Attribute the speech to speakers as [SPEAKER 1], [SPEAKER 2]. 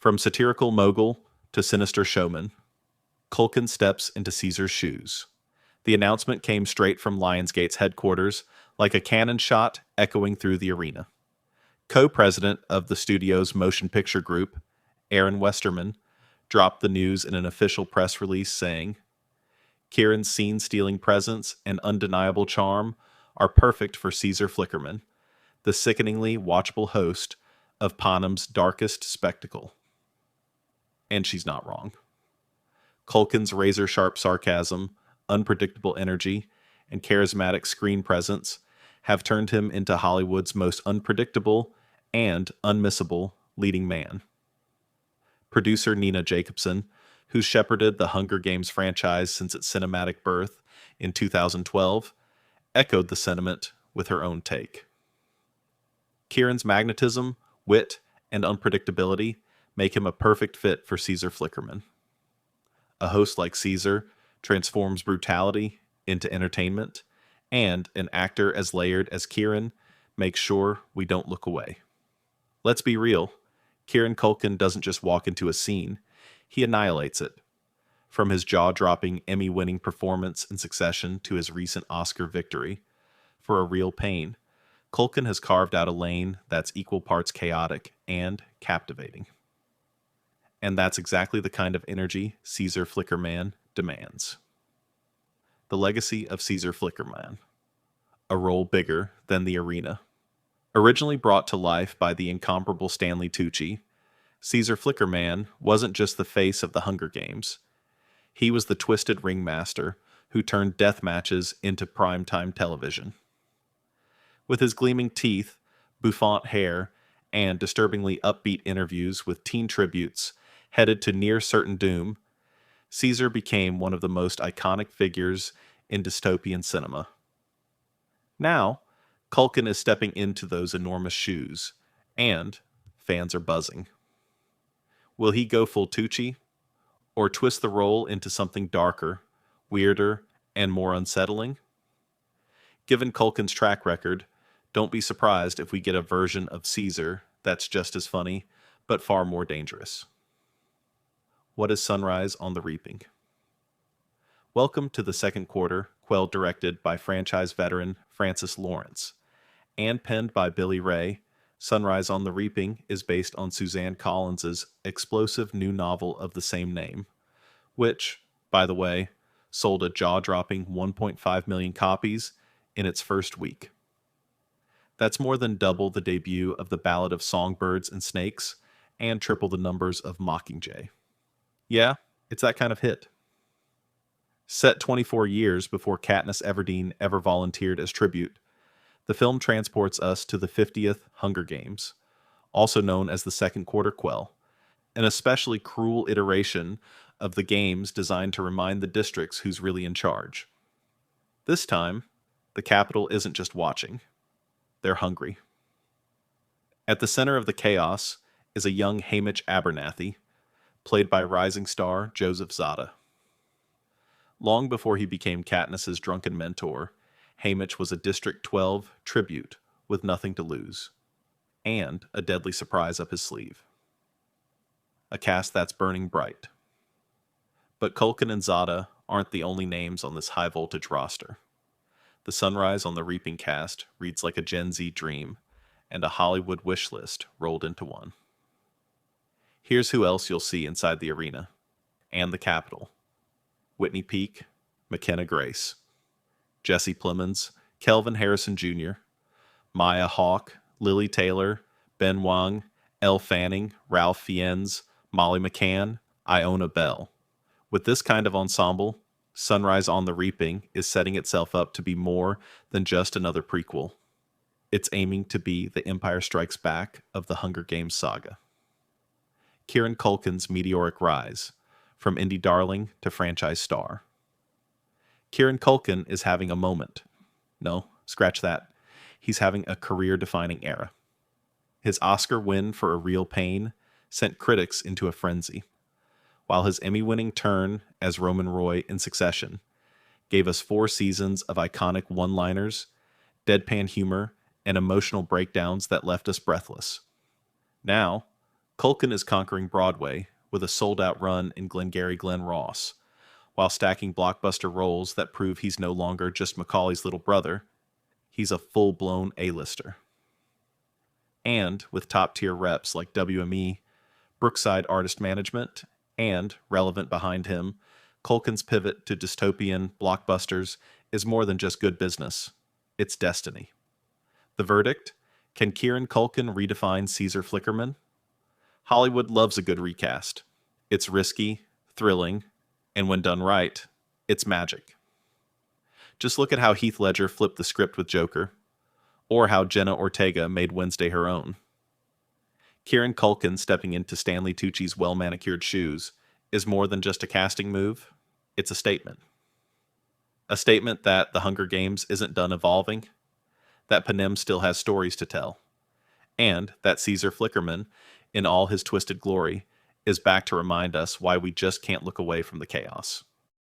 [SPEAKER 1] From satirical mogul to sinister showman, Culkin steps into Caesar's shoes. The announcement came straight from Lionsgate's headquarters, like a cannon shot echoing through the arena. Co-president of the studio's motion picture group, Aaron Westerman, dropped the news in an official press release saying, Kieran's scene-stealing presence and undeniable charm are perfect for Caesar Flickerman, the sickeningly watchable host of Panem's darkest spectacle. And she's not wrong. Culkin's razor-sharp sarcasm, unpredictable energy, and charismatic screen presence have turned him into Hollywood's most unpredictable and unmissable leading man. Producer Nina Jacobson, who shepherded the Hunger Games franchise since its cinematic birth in 2012, echoed the sentiment with her own take. Kieran's magnetism, wit, and unpredictability make him a perfect fit for Caesar Flickerman. A host like Caesar transforms brutality into entertainment, and an actor as layered as Kieran makes sure we don't look away. Let's be real, Kieran Culkin doesn't just walk into a scene, he annihilates it. From his jaw-dropping Emmy-winning performance in Succession to his recent Oscar victory, for A Real Pain, Culkin has carved out a lane that's equal parts chaotic and captivating. And that's exactly the kind of energy Caesar Flickerman demands. The legacy of Caesar Flickerman. A role bigger than the arena. Originally brought to life by the incomparable Stanley Tucci, Caesar Flickerman wasn't just the face of the Hunger Games. He was the twisted ringmaster who turned death matches into primetime television. With his gleaming teeth, bouffant hair, and disturbingly upbeat interviews with teen tributes headed to near certain doom, Caesar became one of the most iconic figures in dystopian cinema. Now, Culkin is stepping into those enormous shoes, and fans are buzzing. Will he go full Tucci, or twist the role into something darker, weirder, and more unsettling? Given Culkin's track record, don't be surprised if we get a version of Caesar that's just as funny, but far more dangerous. What is Sunrise on the Reaping? Welcome to the Second Quarter Quell, directed by franchise veteran Francis Lawrence, and penned by Billy Ray. Sunrise on the Reaping is based on Suzanne Collins's explosive new novel of the same name, which, by the way, sold a jaw-dropping 1.5 million copies in its first week. That's more than double the debut of The Ballad of Songbirds and Snakes, and triple the numbers of Mockingjay. Yeah, it's that kind of hit. Set 24 years before Katniss Everdeen ever volunteered as tribute, the film transports us to the 50th Hunger Games, also known as the Second Quarter Quell, an especially cruel iteration of the games designed to remind the districts who's really in charge. This time, the Capitol isn't just watching. They're hungry. At the center of the chaos is a young Haymitch Abernathy, played by rising star Joseph Zada. Long before he became Katniss's drunken mentor, Haymitch was a District 12 tribute with nothing to lose, and a deadly surprise up his sleeve. A cast that's burning bright. But Culkin and Zada aren't the only names on this high-voltage roster. The Sunrise on the Reaping cast reads like a Gen Z dream, and a Hollywood wish list rolled into one. Here's who else you'll see inside the arena, and the Capitol. Whitney Peak, McKenna Grace, Jesse Plemons, Kelvin Harrison Jr., Maya Hawke, Lily Taylor, Ben Wang, Elle Fanning, Ralph Fiennes, Molly McCann, Iona Bell. With this kind of ensemble, Sunrise on the Reaping is setting itself up to be more than just another prequel. It's aiming to be the Empire Strikes Back of the Hunger Games saga. Kieran Culkin's meteoric rise, from indie darling to franchise star. Kieran Culkin is having a moment. No, scratch that. He's having a career-defining era. His Oscar win for A Real Pain sent critics into a frenzy, while his Emmy-winning turn as Roman Roy in Succession gave us 4 seasons of iconic one-liners, deadpan humor, and emotional breakdowns that left us breathless. Now, Culkin is conquering Broadway with a sold-out run in Glengarry Glen Ross, while stacking blockbuster roles that prove he's no longer just Macaulay's little brother. He's a full-blown A-lister. And with top-tier reps like WME, Brookside Artist Management, and Relevant behind him, Culkin's pivot to dystopian blockbusters is more than just good business. It's destiny. The verdict? Can Kieran Culkin redefine Caesar Flickerman? Hollywood loves a good recast. It's risky, thrilling, and when done right, it's magic. Just look at how Heath Ledger flipped the script with Joker, or how Jenna Ortega made Wednesday her own. Kieran Culkin stepping into Stanley Tucci's well-manicured shoes is more than just a casting move. It's a statement. A statement that The Hunger Games isn't done evolving, that Panem still has stories to tell, and that Caesar Flickerman, in all his twisted glory, is back to remind us why we just can't look away from the chaos.